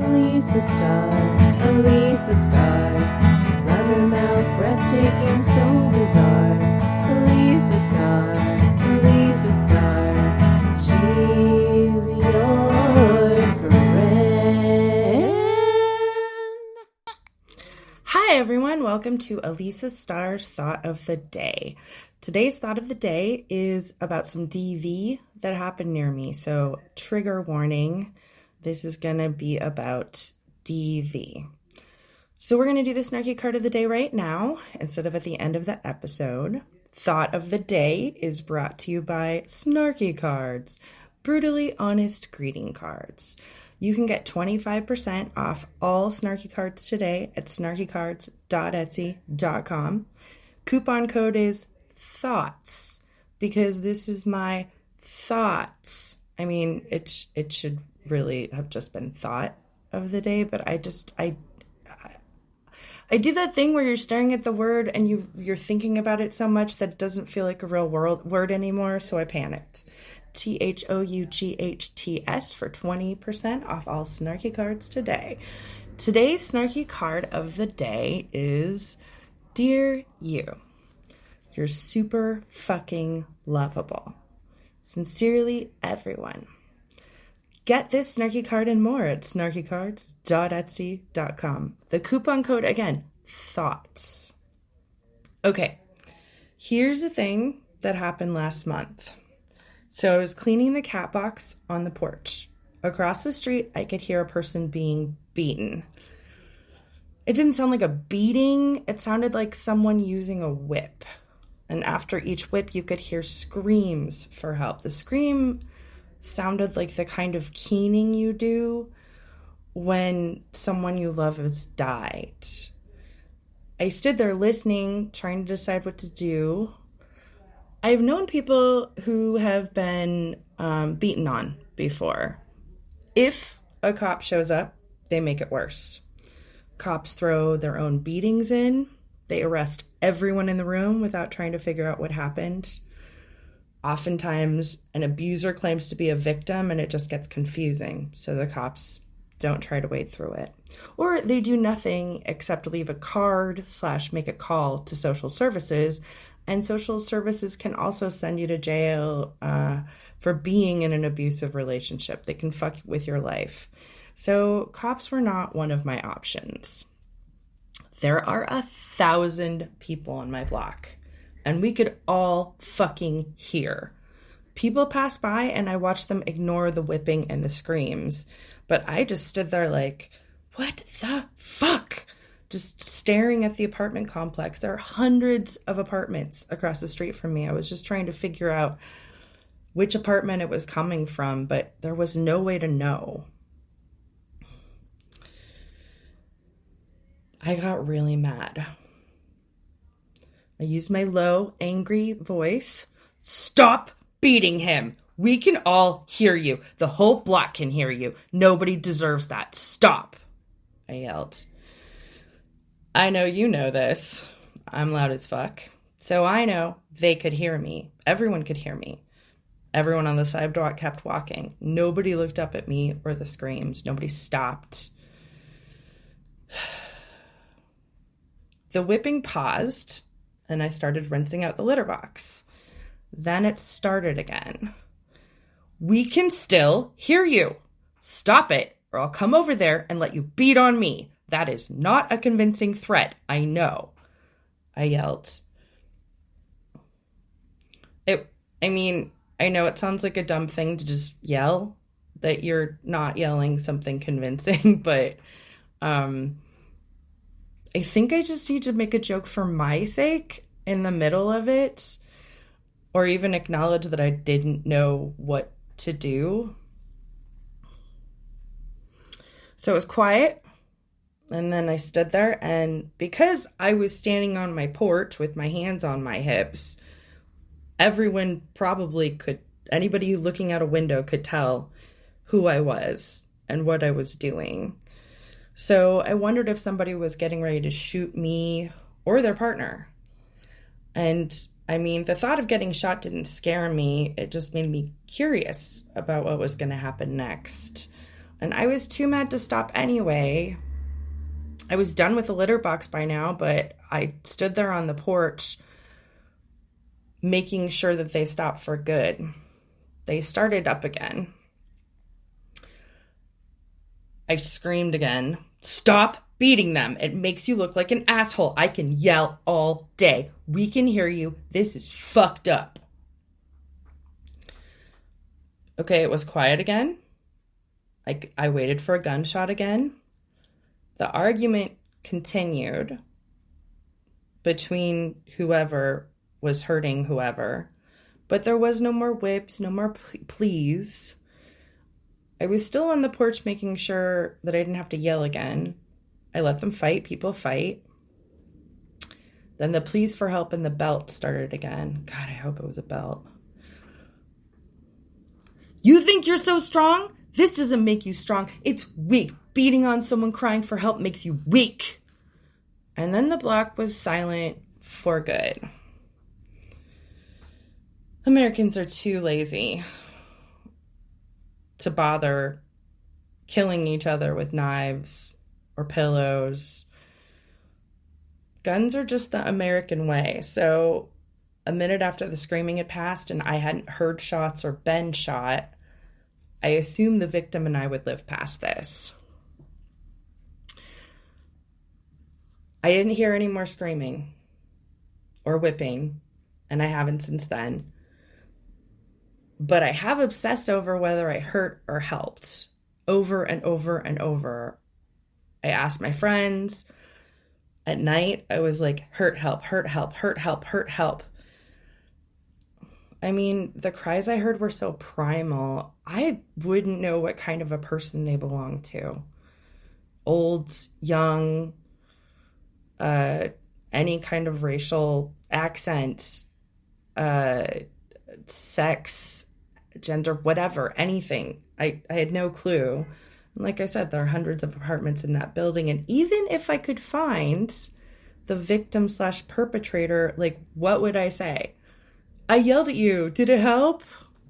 Elisa Star, Leathermouth, breathtaking, so bizarre. Elisa Star, she's your friend. Hi everyone, welcome to Elisa Star's Thought of the Day. Today's Thought of the Day is about some DV that happened near me, so trigger warning. This is going to be about DV. So we're going to do the snarky card of the day right now instead of at the end of the episode. Thought of the day is brought to you by Snarky Cards, brutally honest greeting cards. You can get 25% off all Snarky Cards today at snarkycards.etsy.com. Coupon code is THOUGHTS because this is my thoughts. I mean, it should really have just been thought of the day, but I do that thing where you're staring at the word and you're thinking about it so much that it doesn't feel like a real word anymore, so I panicked. THOUGHTS for 20% off all Snarky Cards today. Today's Snarky Card of the day is Dear You. You're super fucking lovable. Sincerely, everyone. Get this snarky card and more at snarkycards.etsy.com. The coupon code, again, THOUGHTS. Okay, here's the thing that happened last month. So I was cleaning the cat box on the porch. Across the street, I could hear a person being beaten. It didn't sound like a beating. It sounded like someone using a whip. And after each whip, you could hear screams for help. The scream sounded like the kind of keening you do when someone you love has died. I stood there listening, trying to decide what to do. I've known people who have been beaten on before. If a cop shows up, they make it worse. Cops throw their own beatings in. They arrest everyone in the room without trying to figure out what happened. Oftentimes, an abuser claims to be a victim and it just gets confusing, so the cops don't try to wade through it. Or they do nothing except leave a card / make a call to social services, and social services can also send you to jail for being in an abusive relationship. They can fuck with your life. So cops were not one of my options. There are 1,000 people on my block. And we could all fucking hear. People pass by and I watched them ignore the whipping and the screams. But I just stood there like, what the fuck? Just staring at the apartment complex. There are hundreds of apartments across the street from me. I was just trying to figure out which apartment it was coming from, but there was no way to know. I got really mad. I used my low, angry voice. Stop beating him. We can all hear you. The whole block can hear you. Nobody deserves that. Stop, I yelled. I know you know this. I'm loud as fuck. So I know they could hear me. Everyone could hear me. Everyone on the sidewalk kept walking. Nobody looked up at me or the screams. Nobody stopped. The whipping paused. And I started rinsing out the litter box. Then it started again. We can still hear you. Stop it, or I'll come over there and let you beat on me. That is not a convincing threat, I know, I yelled. I know it sounds like a dumb thing to just yell, that you're not yelling something convincing, but I think I just need to make a joke for my sake in the middle of it, or even acknowledge that I didn't know what to do. So it was quiet, and then I stood there, and because I was standing on my porch with my hands on my hips, everyone anybody looking out a window could tell who I was and what I was doing. So I wondered if somebody was getting ready to shoot me or their partner. And the thought of getting shot didn't scare me. It just made me curious about what was going to happen next. And I was too mad to stop anyway. I was done with the litter box by now, but I stood there on the porch making sure that they stopped for good. They started up again. I screamed again, "Stop beating them. It makes you look like an asshole. I can yell all day. We can hear you. This is fucked up." Okay, it was quiet again. I waited for a gunshot again. The argument continued between whoever was hurting whoever, but there was no more whips, no more pleas. I was still on the porch making sure that I didn't have to yell again. I let them fight. People fight. Then the pleas for help and the belt started again. God, I hope it was a belt. "You think you're so strong? This doesn't make you strong. It's weak. Beating on someone crying for help makes you weak." And then the block was silent for good. Americans are too lazy to bother killing each other with knives or pillows. Guns are just the American way. So a minute after the screaming had passed and I hadn't heard shots or been shot, I assumed the victim and I would live past this. I didn't hear any more screaming or whipping, and I haven't since then. But I have obsessed over whether I hurt or helped over and over and over. I asked my friends. At night, I was like, hurt, help, hurt, help, hurt, help, hurt, help. I mean, the cries I heard were so primal. I wouldn't know what kind of a person they belong to. Old, young, any kind of racial accent, sex, gender, whatever, anything. I had no clue. And like I said, there are hundreds of apartments in that building. And even if I could find the victim/perpetrator, like, what would I say? "I yelled at you. Did it help?"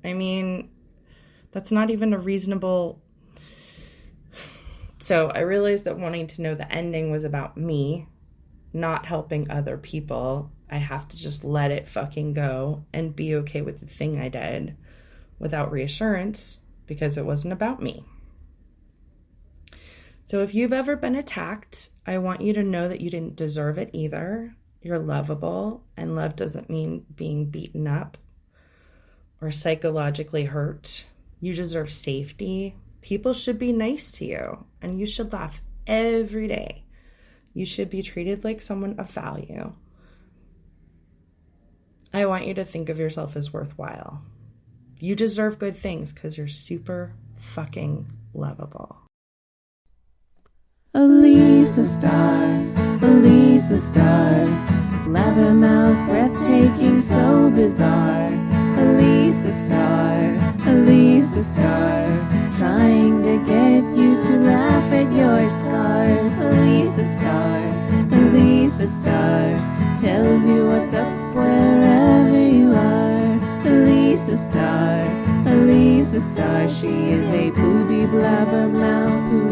I mean, that's not even a reasonable... So I realized that wanting to know the ending was about me, not helping other people. I have to just let it fucking go and be okay with the thing I did without reassurance, because it wasn't about me. So if you've ever been attacked, I want you to know that you didn't deserve it either. You're lovable, and love doesn't mean being beaten up or psychologically hurt. You deserve safety. People should be nice to you, and you should laugh every day. You should be treated like someone of value. I want you to think of yourself as worthwhile. You deserve good things because you're super fucking lovable. Elise a star, Elise a star. Blabbermouth, breathtaking, so bizarre. Elise a star, Elise a star. Trying to get you to laugh at your scars. Elise a star, Elise a star. Tells you what's up wherever you are. Elise a star, Elise a star. She is a booby blabbermouth who